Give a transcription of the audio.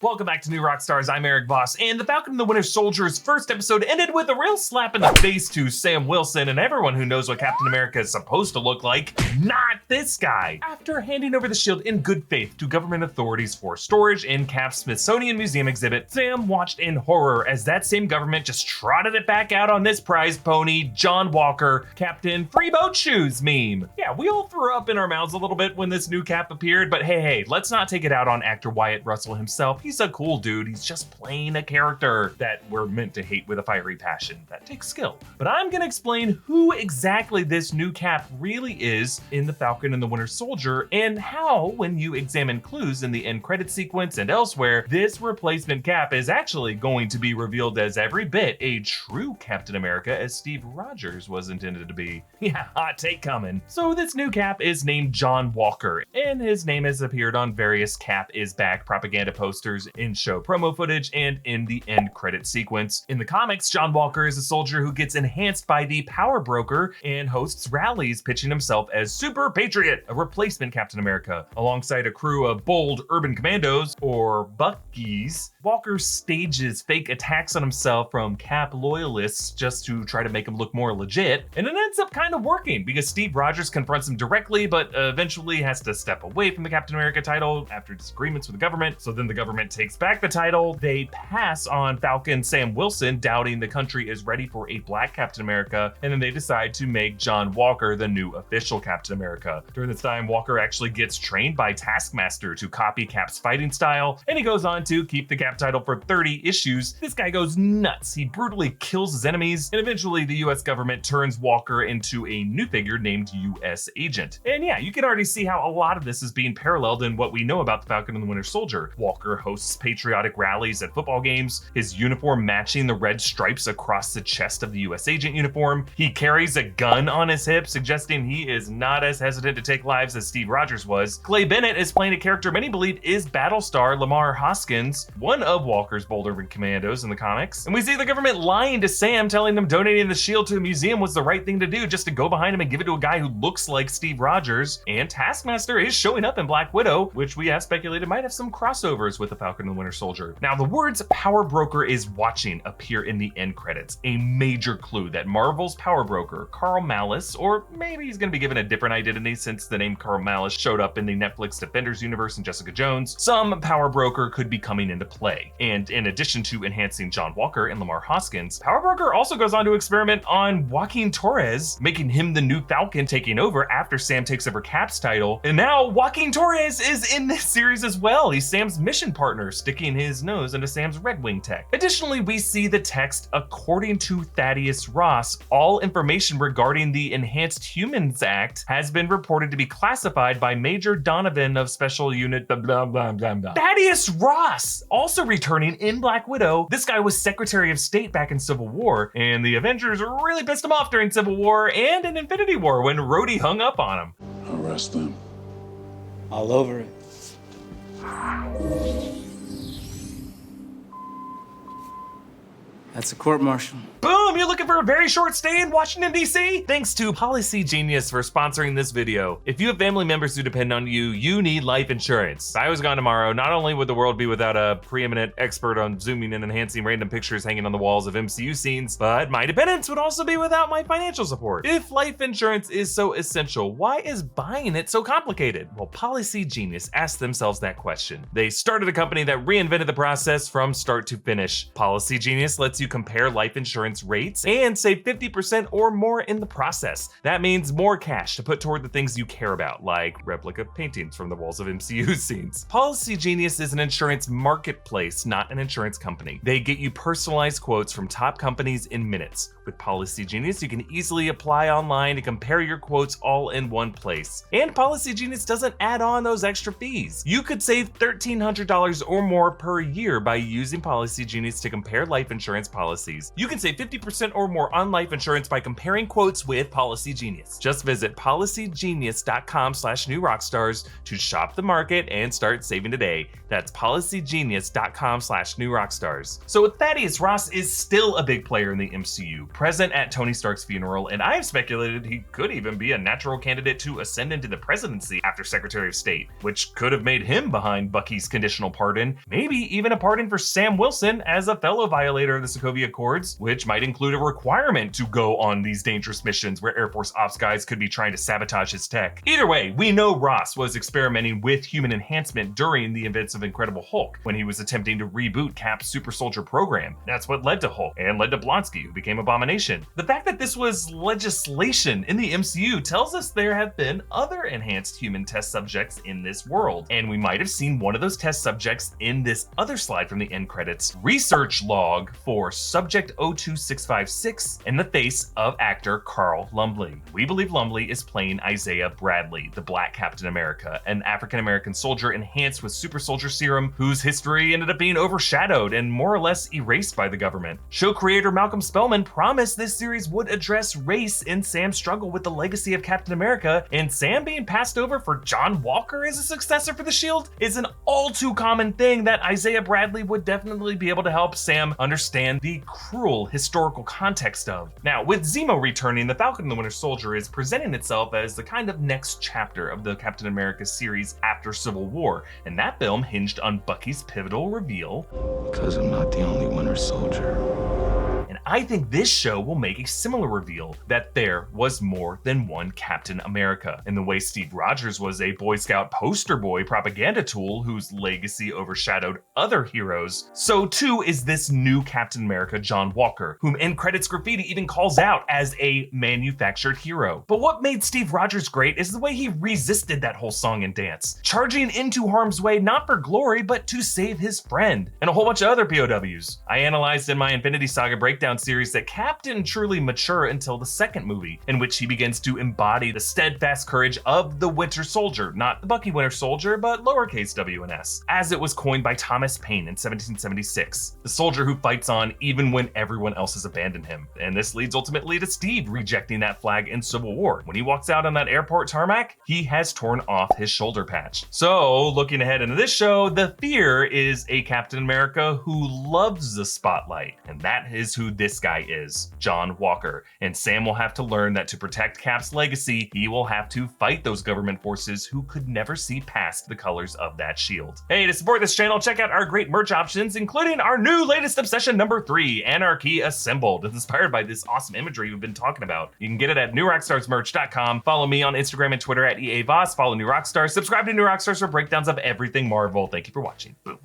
Welcome back to New Rockstars. I'm Erik Voss, and the Falcon and the Winter Soldier's first episode ended with a real slap in the face to Sam Wilson and everyone who knows what Captain America is supposed to look like. Not this guy. After handing over the shield in good faith to government authorities for storage in Cap's Smithsonian Museum exhibit, Sam watched in horror as that same government just trotted it back out on this prize pony, John Walker, Captain Free Boat Shoes meme. Yeah, we all threw up in our mouths a little bit when this new Cap appeared, but hey, let's not take it out on actor Wyatt Russell himself. He's a cool dude. He's just playing a character that we're meant to hate with a fiery passion. That takes skill. But I'm gonna explain who exactly this new Cap really is in the Falcon and the Winter Soldier, and how, when you examine clues in the end credit sequence and elsewhere, this replacement Cap is actually going to be revealed as every bit a true Captain America as Steve Rogers was intended to be. Yeah, hot take coming. So this new Cap is named John Walker, and his name has appeared on various Cap is Back propaganda posters, in-show promo footage, and in the end credit sequence. In the comics, John Walker is a soldier who gets enhanced by the Power Broker and hosts rallies pitching himself as Super Patriot, a replacement Captain America. Alongside a crew of bold urban commandos, or Buckies, Walker stages fake attacks on himself from Cap loyalists just to try to make him look more legit, and it ends up kind of working because Steve Rogers confronts him directly, but eventually has to step away from the Captain America title after disagreements with the government. So then the government takes back the title. They pass on Falcon Sam Wilson, doubting the country is ready for a black Captain America, and then they decide to make John Walker the new official Captain America. During this time, Walker actually gets trained by Taskmaster to copy Cap's fighting style, and he goes on to keep the Cap title for 30 issues. This guy goes nuts. He brutally kills his enemies, and eventually the US government turns Walker into a new figure named US Agent. And yeah, you can already see how a lot of this is being paralleled in what we know about the Falcon and the Winter Soldier. Walker hosts patriotic rallies at football games, his uniform matching the red stripes across the chest of the US Agent uniform. He carries a gun on his hip, suggesting he is not as hesitant to take lives as Steve Rogers was. Clay Bennett is playing a character many believe is Battlestar Lamar Hoskins, one of Walker's bold urban commandos in the comics. And we see the government lying to Sam, telling them donating the shield to a museum was the right thing to do, just to go behind him and give it to a guy who looks like Steve Rogers. And Taskmaster is showing up in Black Widow, which we have speculated might have some crossovers with the Falcon and the Winter Soldier. Now, the words Power Broker is watching appear in the end credits, a major clue that Marvel's Power Broker, Carl Malice, or maybe he's going to be given a different identity since the name Carl Malice showed up in the Netflix Defenders universe in Jessica Jones, some Power Broker could be coming into play. And in addition to enhancing John Walker and Lamar Hoskins, Power Broker also goes on to experiment on Joaquin Torres, making him the new Falcon, taking over after Sam takes over Cap's title. And now Joaquin Torres is in this series as well. He's Sam's mission partner, sticking his nose into Sam's Red Wing tech. Additionally, we see the text, according to Thaddeus Ross, all information regarding the Enhanced Humans Act has been reported to be classified by Major Donovan of Special Unit blah blah blah blah blah. Thaddeus Ross also returning in Black Widow. This guy was Secretary of State back in Civil War, and the Avengers really pissed him off during Civil War and in Infinity War when Rhodey hung up on him. Arrest them. All over it. That's a court-martial. Boom! You're looking for a very short stay in Washington, D.C.? Thanks to Policy Genius for sponsoring this video. If you have family members who depend on you, you need life insurance. If I was gone tomorrow, not only would the world be without a preeminent expert on zooming and enhancing random pictures hanging on the walls of MCU scenes, but my dependents would also be without my financial support. If life insurance is so essential, why is buying it so complicated? Well, Policy Genius asked themselves that question. They started a company that reinvented the process from start to finish. Policy Genius lets you compare life insurance rates and save 50% or more in the process. That means more cash to put toward the things you care about, like replica paintings from the walls of MCU scenes. Policy Genius is an insurance marketplace, not an insurance company. They get you personalized quotes from top companies in minutes. With Policy Genius, you can easily apply online to compare your quotes all in one place. And Policy Genius doesn't add on those extra fees. You could save $1,300 or more per year by using Policy Genius to compare life insurance policies. You can save 50% 20% or more on life insurance by comparing quotes with Policy Genius. Just visit policygenius.com/newrockstars to shop the market and start saving today. That's policygenius.com/newrockstars. So Thaddeus Ross is still a big player in the MCU, present at Tony Stark's funeral, and I have speculated he could even be a natural candidate to ascend into the presidency after Secretary of State, which could have made him behind Bucky's conditional pardon, maybe even a pardon for Sam Wilson as a fellow violator of the Sokovia Accords, which might include a requirement to go on these dangerous missions where Air Force ops guys could be trying to sabotage his tech. Either way, we know Ross was experimenting with human enhancement during the events of Incredible Hulk, when he was attempting to reboot Cap's super soldier program. That's what led to Hulk, and led to Blonsky, who became Abomination. The fact that this was legislation in the MCU tells us there have been other enhanced human test subjects in this world, and we might have seen one of those test subjects in this other slide from the end credits. Research log for Subject 02656 in the face of actor Carl Lumbly. We believe Lumbly is playing Isaiah Bradley, the Black Captain America, an African-American soldier enhanced with super soldier serum whose history ended up being overshadowed and more or less erased by the government. Show creator Malcolm Spellman promised this series would address race in Sam's struggle with the legacy of Captain America, and Sam being passed over for John Walker as a successor for the Shield is an all too common thing that Isaiah Bradley would definitely be able to help Sam understand the cruel historical context of. Now, with Zemo returning, the Falcon and the Winter Soldier is presenting itself as the kind of next chapter of the Captain America series after Civil War, and that film hinged on Bucky's pivotal reveal. Because I'm not the only Winter Soldier. And I think this show will make a similar reveal that there was more than one Captain America. In the way Steve Rogers was a Boy Scout poster boy propaganda tool whose legacy overshadowed other heroes, so too is this new Captain America, John Walker, whom end credits graffiti even calls out as a manufactured hero. But what made Steve Rogers great is the way he resisted that whole song and dance, charging into harm's way not for glory, but to save his friend, and a whole bunch of other POWs. I analyzed in my Infinity Saga breakdown series that Cap didn't truly mature until the second movie, in which he begins to embody the steadfast courage of the Winter Soldier, not the Bucky Winter Soldier, but lowercase w and s, as it was coined by Thomas Paine in 1776. The soldier who fights on even when everyone else has abandoned him. And this leads ultimately to Steve rejecting that flag in Civil War. When he walks out on that airport tarmac, he has torn off his shoulder patch. So, looking ahead into this show, the fear is a Captain America who loves the spotlight, and that is who this guy is, John Walker. And Sam will have to learn that to protect Cap's legacy, he will have to fight those government forces who could never see past the colors of that shield. Hey, to support this channel, check out our great merch options, including our new latest obsession number 3, Anarchy Assembled. It's inspired by this awesome imagery we've been talking about. You can get it at newrockstarsmerch.com. Follow me on Instagram and Twitter at EA Voss. Follow New Rockstars. Subscribe to New Rockstars for breakdowns of everything Marvel. Thank you for watching. Boom.